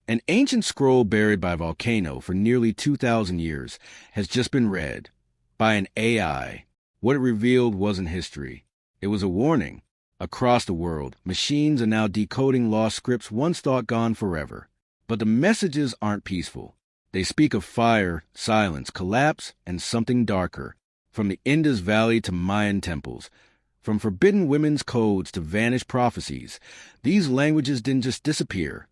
An ancient scroll buried by a volcano for nearly 2,000 years has just been read by an AI. What it revealed wasn't history. It was a warning. Across the world, machines are now decoding lost scripts once thought gone forever. But the messages aren't peaceful. They speak of fire, silence, collapse, and something darker. From the Indus Valley to Mayan temples, from forbidden women's codes to vanished prophecies, these languages didn't just disappear.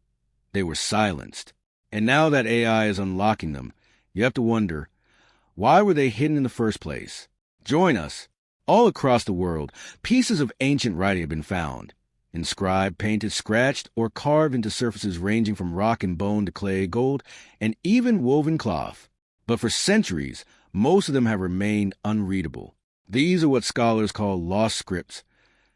They were silenced. And now that AI is unlocking them, you have to wonder, why were they hidden in the first place? Join us. All across the world, pieces of ancient writing have been found. Inscribed, painted, scratched, or carved into surfaces ranging from rock and bone to clay, gold, and even woven cloth. But for centuries, most of them have remained unreadable. These are what scholars call lost scripts,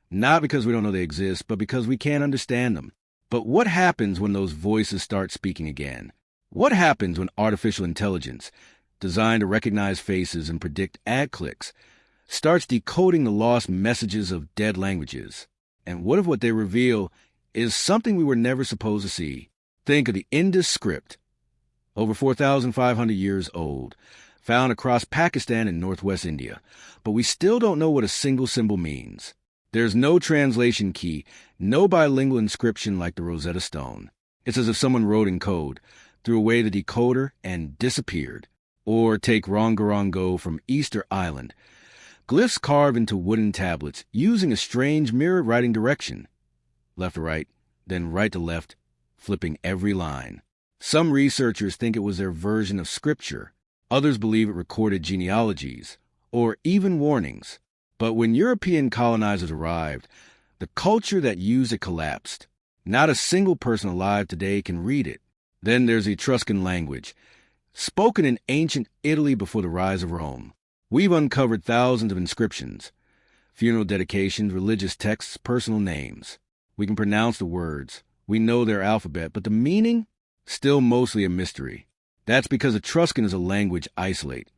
not because we don't know they exist, but because we can't understand them. But what happens when those voices start speaking again? What happens when artificial intelligence, designed to recognize faces and predict ad clicks, starts decoding the lost messages of dead languages? And what if what they reveal is something we were never supposed to see? Think of the Indus script, over 4,500 years old, found across Pakistan and northwest India. But we still don't know what a single symbol means. There's no translation key, no bilingual inscription like the Rosetta Stone. It's as if someone wrote in code, threw away the decoder, and disappeared. Or take Rongorongo from Easter Island. Glyphs carved into wooden tablets using a strange mirror writing direction. Left to right, then right to left, flipping every line. Some researchers think it was their version of scripture. Others believe it recorded genealogies, or even warnings. But when European colonizers arrived, the culture that used it collapsed. Not a single person alive today can read it. Then there's the Etruscan language, spoken in ancient Italy before the rise of Rome. We've uncovered thousands of inscriptions, funeral dedications, religious texts, personal names. We can pronounce the words. We know their alphabet, but the meaning? Still mostly a mystery. That's because Etruscan is a language isolate.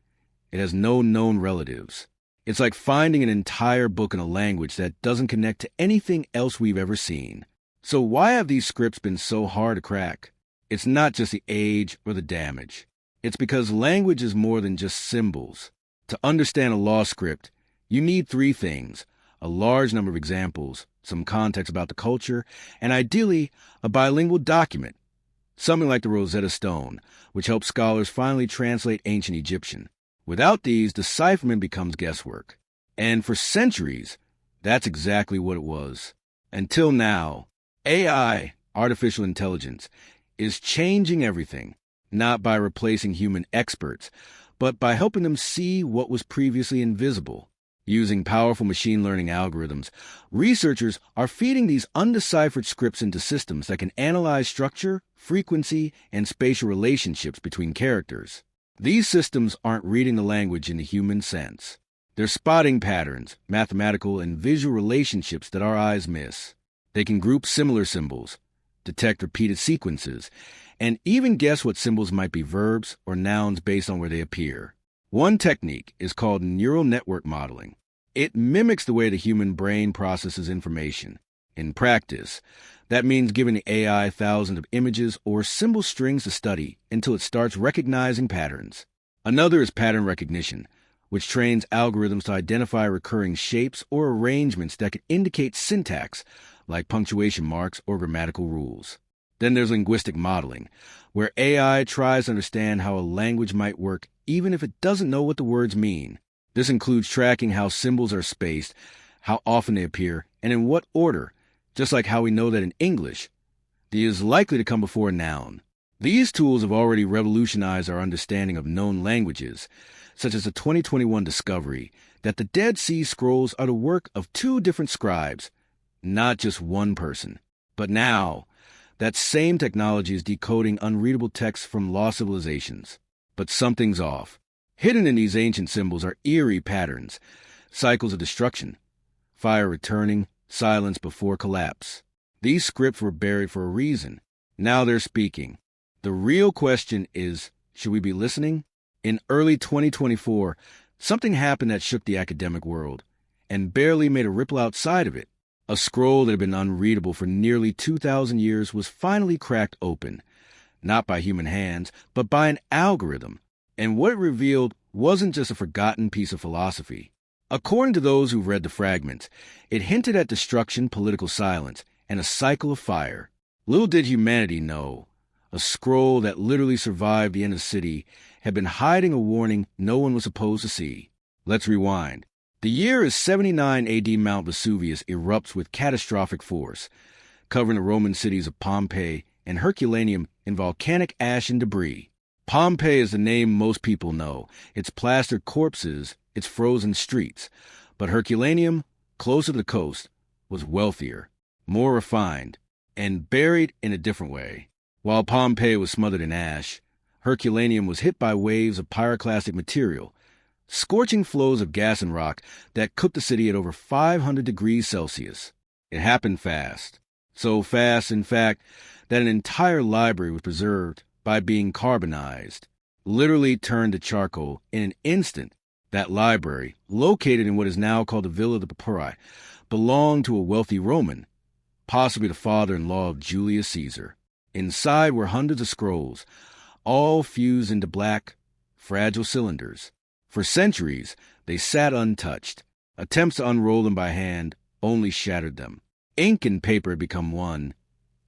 It has no known relatives. It's like finding an entire book in a language that doesn't connect to anything else we've ever seen. So why have these scripts been so hard to crack? It's not just the age or the damage. It's because language is more than just symbols. To understand a lost script, you need three things: a large number of examples, some context about the culture, and ideally, a bilingual document. Something like the Rosetta Stone, which helps scholars finally translate ancient Egyptian. Without these, decipherment becomes guesswork. And for centuries, that's exactly what it was. Until now, AI, artificial intelligence, is changing everything, not by replacing human experts, but by helping them see what was previously invisible. Using powerful machine learning algorithms, researchers are feeding these undeciphered scripts into systems that can analyze structure, frequency, and spatial relationships between characters. These systems aren't reading the language in the human sense. They're spotting patterns, mathematical and visual relationships that our eyes miss. They can group similar symbols, detect repeated sequences, and even guess what symbols might be verbs or nouns based on where they appear. One technique is called neural network modeling. It mimics the way the human brain processes information. In practice, that means giving the AI thousands of images or symbol strings to study until it starts recognizing patterns. Another is pattern recognition, which trains algorithms to identify recurring shapes or arrangements that could indicate syntax, like punctuation marks or grammatical rules. Then there's linguistic modeling, where AI tries to understand how a language might work even if it doesn't know what the words mean. This includes tracking how symbols are spaced, how often they appear, and in what order, just like how we know that in English, the is likely to come before a noun. These tools have already revolutionized our understanding of known languages, such as the 2021 discovery that the Dead Sea Scrolls are the work of two different scribes, not just one person. But now, that same technology is decoding unreadable texts from lost civilizations. But something's off. Hidden in these ancient symbols are eerie patterns, cycles of destruction, fire returning, silence before collapse. These scripts were buried for a reason. Now they're speaking. The real question is, should we be listening? In early 2024, something happened that shook the academic world and barely made a ripple outside of it. A scroll that had been unreadable for nearly 2,000 years was finally cracked open. not by human hands, but by an algorithm. And what it revealed wasn't just a forgotten piece of philosophy. According to those who've read the fragments, it hinted at destruction, political silence, and a cycle of fire. Little did humanity know, a scroll that literally survived the end of the city had been hiding a warning no one was supposed to see. Let's rewind. The year is 79 AD. Mount Vesuvius erupts with catastrophic force, covering the Roman cities of Pompeii and Herculaneum in volcanic ash and debris. Pompeii is the name most people know, its plastered corpses, its frozen streets. But Herculaneum, closer to the coast, was wealthier, more refined, and buried in a different way. While Pompeii was smothered in ash, Herculaneum was hit by waves of pyroclastic material, scorching flows of gas and rock that cooked the city at over 500 degrees Celsius. It happened fast. So fast, in fact, that an entire library was preserved by being carbonized, literally turned to charcoal in an instant. That library, located in what is now called the Villa de Papyri, belonged to a wealthy Roman, possibly the father-in-law of Julius Caesar. Inside were hundreds of scrolls, all fused into black, fragile cylinders. For centuries, they sat untouched. Attempts to unroll them by hand only shattered them. Ink and paper had become one,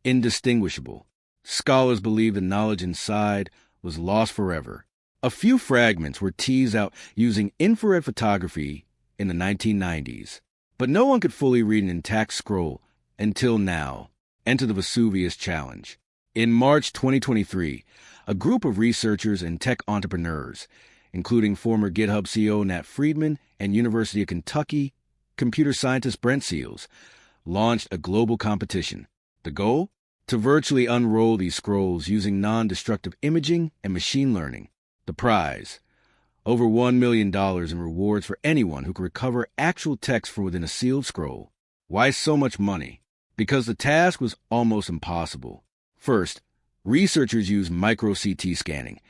indistinguishable. Scholars believed the knowledge inside was lost forever. A few fragments were teased out using infrared photography in the 1990s, but no one could fully read an intact scroll until now. Enter the Vesuvius Challenge. In March 2023, a group of researchers and tech entrepreneurs, including former GitHub CEO Nat Friedman and University of Kentucky computer scientist Brent Seals, launched a global competition. The goal? To virtually unroll these scrolls using non-destructive imaging and machine learning. The prize? Over $1 million in rewards for anyone who could recover actual text from within a sealed scroll. Why so much money? Because the task was almost impossible. First, researchers used micro-CT scanning.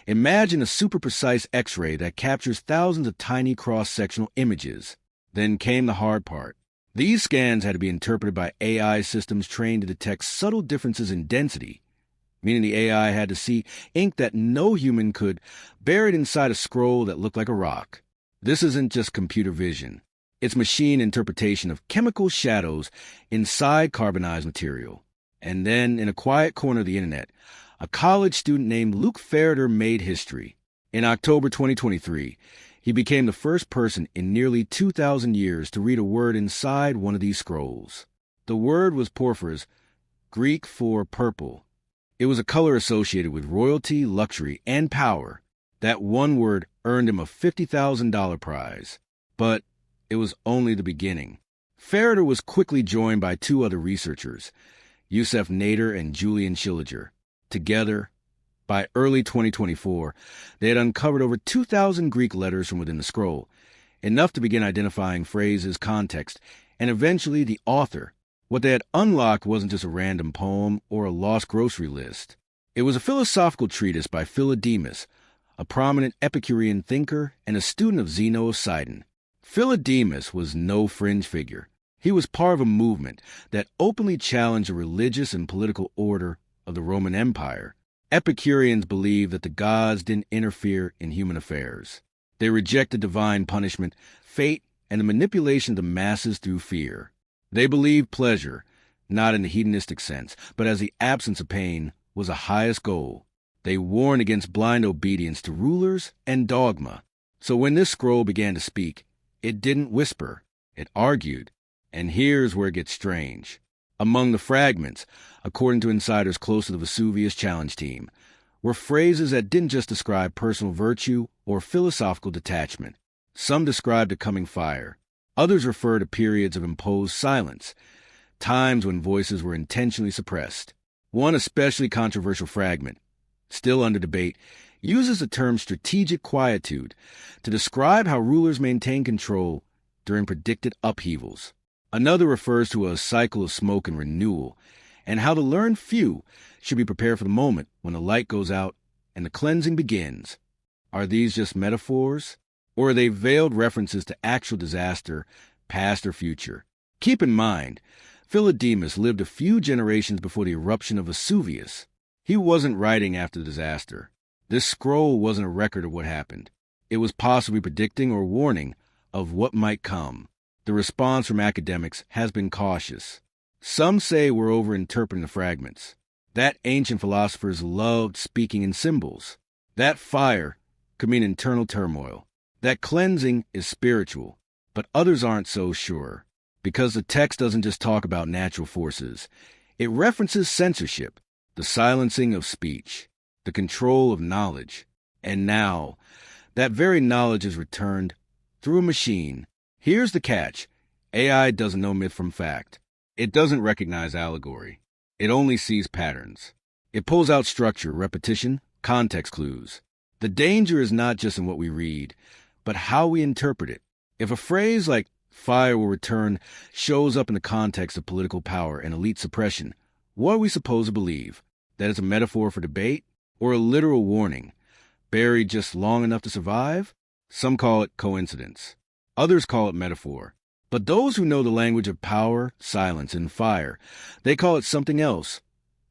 Imagine a super-precise X-ray that captures thousands of tiny cross-sectional images. Then came the hard part. These scans had to be interpreted by AI systems trained to detect subtle differences in density, meaning the AI had to see ink that no human could, buried inside a scroll that looked like a rock. This isn't just computer vision. It's machine interpretation of chemical shadows inside carbonized material. And then, in a quiet corner of the internet, a college student named Luke Ferreter made history. In October 2023, he became the first person in nearly 2,000 years to read a word inside one of these scrolls. The word was porphyros, Greek for purple. It was a color associated with royalty, luxury, and power. That one word earned him a $50,000 prize. But it was only the beginning. Ferreter was quickly joined by two other researchers, Yusef Nader and Julian Schilliger. Together, by early 2024, they had uncovered over 2,000 Greek letters from within the scroll, enough to begin identifying phrases, context, and eventually the author. What they had unlocked wasn't just a random poem or a lost grocery list. It was a philosophical treatise by Philodemus, a prominent Epicurean thinker and a student of Zeno of Sidon. Philodemus was no fringe figure. He was part of a movement that openly challenged the religious and political order of the Roman Empire. Epicureans believed that the gods didn't interfere in human affairs. They rejected divine punishment, fate, and the manipulation of the masses through fear. They believed pleasure, not in the hedonistic sense, but as the absence of pain, was the highest goal. They warned against blind obedience to rulers and dogma. So when this scroll began to speak, it didn't whisper, it argued. And here's where it gets strange. Among the fragments, according to insiders close to the Vesuvius Challenge team, were phrases that didn't just describe personal virtue or philosophical detachment. Some described a coming fire. Others refer to periods of imposed silence, times when voices were intentionally suppressed. One especially controversial fragment, still under debate, uses the term strategic quietude to describe how rulers maintain control during predicted upheavals. Another refers to a cycle of smoke and renewal, and how the learned few should be prepared for the moment when the light goes out and the cleansing begins. Are these just metaphors? Or are they veiled references to actual disaster, past or future? Keep in mind, Philodemus lived a few generations before the eruption of Vesuvius. He wasn't writing after the disaster. This scroll wasn't a record of what happened. It was possibly predicting or warning of what might come. The response from academics has been cautious. Some say we're overinterpreting the fragments. That ancient philosophers loved speaking in symbols. That fire could mean internal turmoil. That cleansing is spiritual. But others aren't so sure, because the text doesn't just talk about natural forces. It references censorship, the silencing of speech, the control of knowledge. And now, that very knowledge is returned through a machine. Here's the catch. AI doesn't know myth from fact. It doesn't recognize allegory. It only sees patterns. It pulls out structure, repetition, context clues. The danger is not just in what we read, but how we interpret it. If a phrase like fire will return shows up in the context of political power and elite suppression, what are we supposed to believe? That it's a metaphor for debate or a literal warning, buried just long enough to survive? Some call it coincidence. Others call it metaphor. But those who know the language of power, silence, and fire, they call it something else.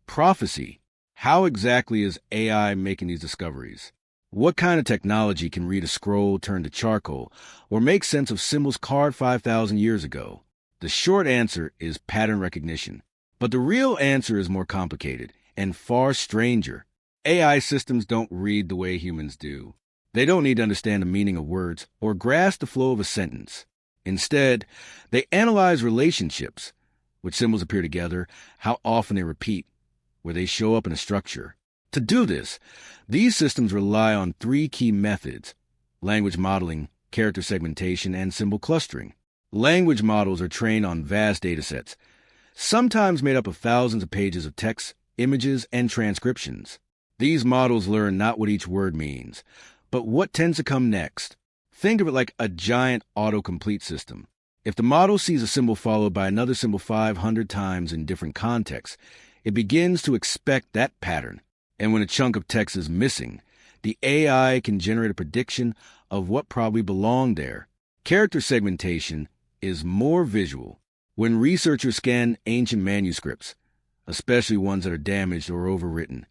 Prophecy. How exactly is AI making these discoveries? What kind of technology can read a scroll turned to charcoal or make sense of symbols carved 5,000 years ago? The short answer is pattern recognition. But the real answer is more complicated and far stranger. AI systems don't read the way humans do. They don't need to understand the meaning of words or grasp the flow of a sentence. Instead, they analyze relationships, which symbols appear together, how often they repeat, where they show up in a structure. To do this, these systems rely on three key methods: language modeling, character segmentation, and symbol clustering. Language models are trained on vast datasets, sometimes made up of thousands of pages of text, images, and transcriptions. These models learn not what each word means, but what tends to come next. Think of it like a giant autocomplete system. If the model sees a symbol followed by another symbol 500 times in different contexts, it begins to expect that pattern. And when a chunk of text is missing, the AI can generate a prediction of what probably belonged there. Character segmentation is more visual. When researchers scan ancient manuscripts, especially ones that are damaged or overwritten,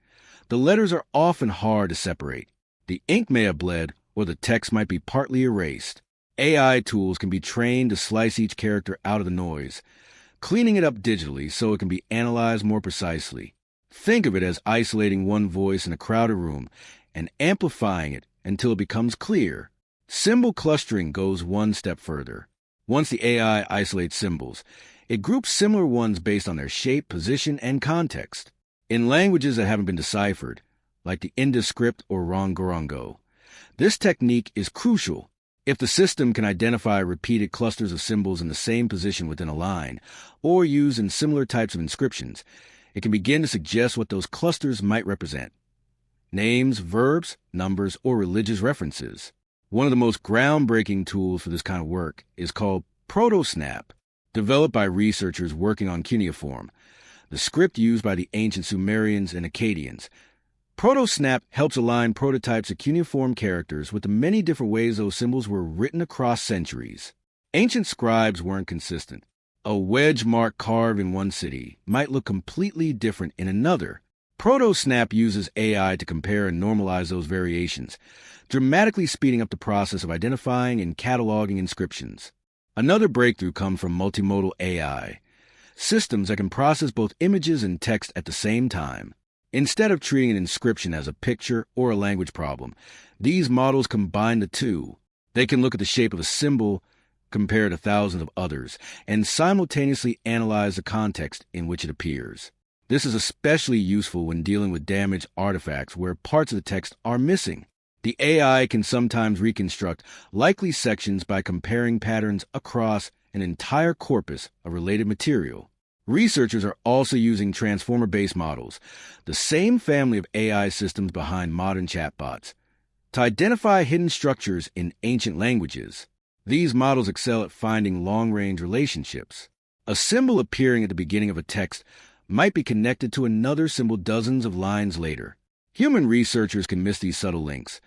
the letters are often hard to separate. The ink may have bled, or the text might be partly erased. AI tools can be trained to slice each character out of the noise, cleaning it up digitally so it can be analyzed more precisely. Think of it as isolating one voice in a crowded room and amplifying it until it becomes clear. Symbol clustering goes one step further. Once the AI isolates symbols, it groups similar ones based on their shape, position, and context. In languages that haven't been deciphered, like the Indus script or Rongorongo, this technique is crucial. If the system can identify repeated clusters of symbols in the same position within a line, or used in similar types of inscriptions, it can begin to suggest what those clusters might represent: names, verbs, numbers, or religious references. One of the most groundbreaking tools for this kind of work is called ProtoSnap, developed by researchers working on cuneiform, the script used by the ancient Sumerians and Akkadians. ProtoSnap helps align prototypes of cuneiform characters with the many different ways those symbols were written across centuries. Ancient scribes weren't consistent. A wedge mark carved in one city might look completely different in another. ProtoSnap uses AI to compare and normalize those variations, dramatically speeding up the process of identifying and cataloging inscriptions. Another breakthrough comes from multimodal AI, systems that can process both images and text at the same time. Instead of treating an inscription as a picture or a language problem, these models combine the two. They can look at the shape of a symbol, compare to thousands of others, and simultaneously analyze the context in which it appears. This is especially useful when dealing with damaged artifacts where parts of the text are missing. The AI can sometimes reconstruct likely sections by comparing patterns across an entire corpus of related material. Researchers are also using transformer-based models, the same family of AI systems behind modern chatbots, to identify hidden structures in ancient languages. These models excel at finding long-range relationships. A symbol appearing at the beginning of a text might be connected to another symbol dozens of lines later. Human researchers can miss these subtle links,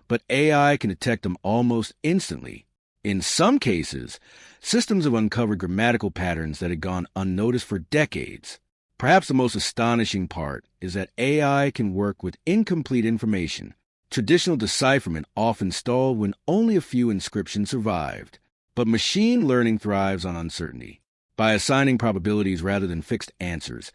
but AI can detect them almost instantly. In some cases, systems have uncovered grammatical patterns that had gone unnoticed for decades. Perhaps the most astonishing part is that AI can work with incomplete information. Traditional decipherment often stalled when only a few inscriptions survived. But machine learning thrives on uncertainty. By assigning probabilities rather than fixed answers,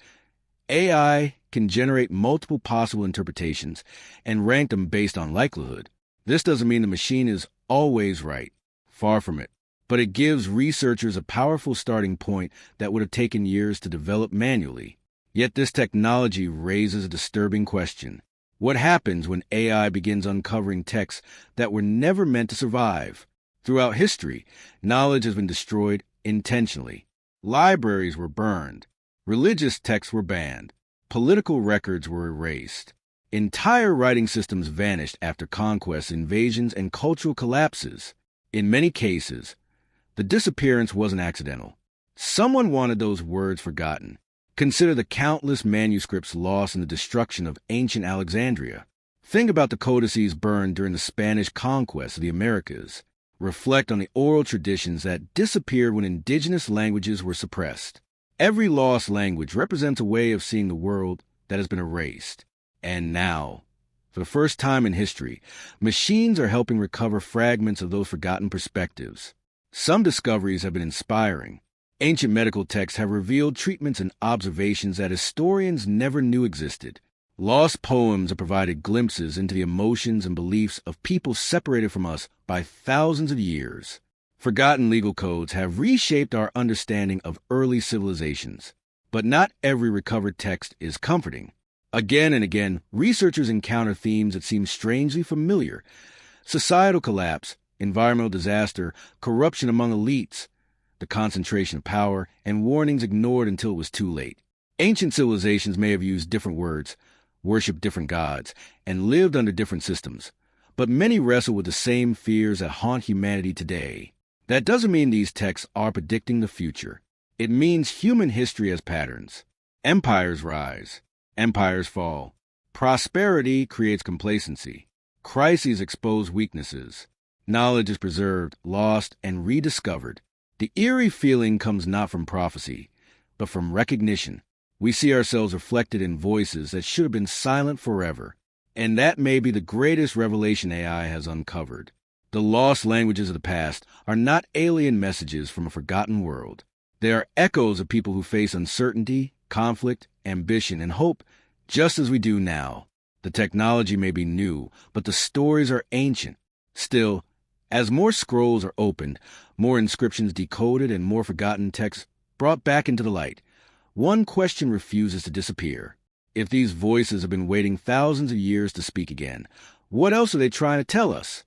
AI can generate multiple possible interpretations and rank them based on likelihood. This doesn't mean the machine is always right. Far from it. But it gives researchers a powerful starting point that would have taken years to develop manually. Yet this technology raises a disturbing question. What happens when AI begins uncovering texts that were never meant to survive? Throughout history, knowledge has been destroyed intentionally. Libraries were burned. Religious texts were banned. Political records were erased. Entire writing systems vanished after conquests, invasions, and cultural collapses. In many cases, the disappearance wasn't accidental. Someone wanted those words forgotten. Consider the countless manuscripts lost in the destruction of ancient Alexandria. Think about the codices burned during the Spanish conquest of the Americas. Reflect on the oral traditions that disappeared when indigenous languages were suppressed. Every lost language represents a way of seeing the world that has been erased. And now, for the first time in history, machines are helping recover fragments of those forgotten perspectives. Some discoveries have been inspiring. Ancient medical texts have revealed treatments and observations that historians never knew existed. Lost poems have provided glimpses into the emotions and beliefs of people separated from us by thousands of years. Forgotten legal codes have reshaped our understanding of early civilizations. But not every recovered text is comforting. Again and again, researchers encounter themes that seem strangely familiar. Societal collapse, environmental disaster, corruption among elites, the concentration of power, and warnings ignored until it was too late. Ancient civilizations may have used different words, worshipped different gods, and lived under different systems, but many wrestle with the same fears that haunt humanity today. That doesn't mean these texts are predicting the future. It means human history has patterns. Empires rise. Empires fall. Prosperity creates complacency. Crises expose weaknesses. Knowledge is preserved, lost, and rediscovered. The eerie feeling comes not from prophecy, but from recognition. We see ourselves reflected in voices that should have been silent forever. And that may be the greatest revelation AI has uncovered. The lost languages of the past are not alien messages from a forgotten world. They are echoes of people who face uncertainty, conflict, ambition, and hope, just as we do now. The technology may be new, but the stories are ancient. Still, as more scrolls are opened, more inscriptions decoded, and more forgotten texts brought back into the light, one question refuses to disappear. If these voices have been waiting thousands of years to speak again, what else are they trying to tell us?